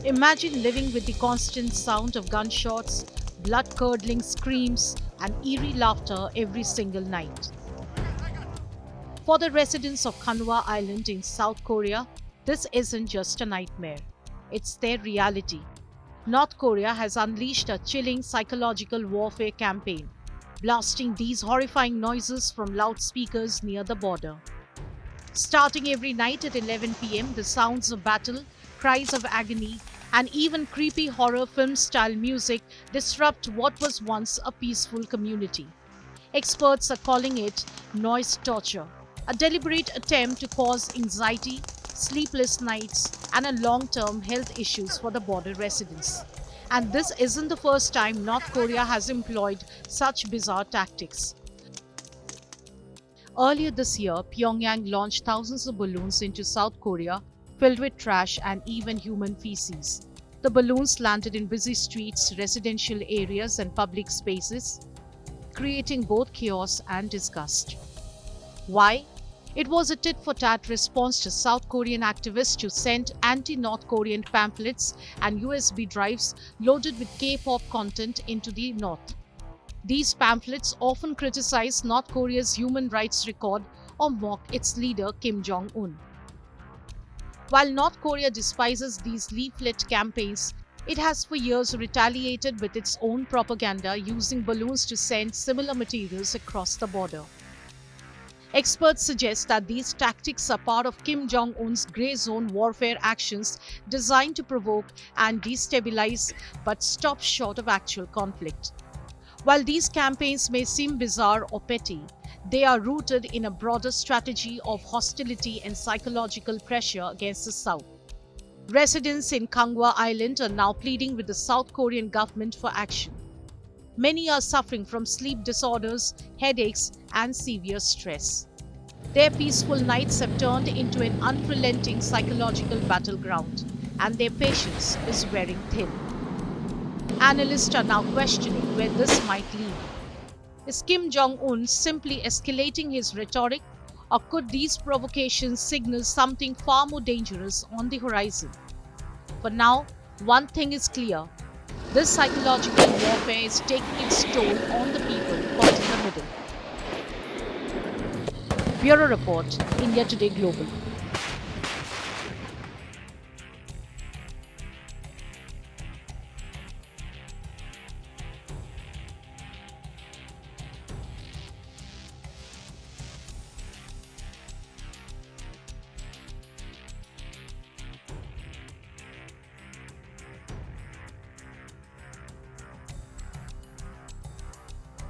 Imagine living with the constant sound of gunshots, blood-curdling screams, and eerie laughter every single night. For the residents of Kanwa Island in South Korea, this isn't just a nightmare. It's their reality. North Korea has unleashed a chilling psychological warfare campaign, blasting these horrifying noises from loudspeakers near the border. Starting every night at 11 p.m., the sounds of battle, cries of agony, and even creepy horror film style music disrupt what was once a peaceful community. Experts are calling it noise torture, a deliberate attempt to cause anxiety, sleepless nights, and long term health issues for the border residents. And this isn't the first time North Korea has employed such bizarre tactics. Earlier this year, Pyongyang launched thousands of balloons into South Korea filled with trash and even human feces. The balloons landed in busy streets, residential areas, and public spaces, creating both chaos and disgust. Why? It was a tit for tat response to South Korean activists who sent anti North Korean pamphlets and USB drives loaded with K pop content into the North. These pamphlets often criticize North Korea's human rights record or mock its leader Kim Jong un. While North Korea despises these leaflet campaigns, it has for years retaliated with its own propaganda using balloons to send similar materials across the border. Experts suggest that these tactics are part of Kim Jong un's grey zone warfare actions designed to provoke and destabilize but stop short of actual conflict. While these campaigns may seem bizarre or petty, they are rooted in a broader strategy of hostility and psychological pressure against the South. Residents in Kangwa Island are now pleading with the South Korean government for action. Many are suffering from sleep disorders, headaches, and severe stress. Their peaceful nights have turned into an unrelenting psychological battleground, and their patience is wearing thin. Analysts are now questioning where this might lead. Is Kim Jong un simply escalating his rhetoric, or could these provocations signal something far more dangerous on the horizon? For now, one thing is clear: this psychological warfare is taking its toll on the people caught in the middle. Bureau Report, India Today Global.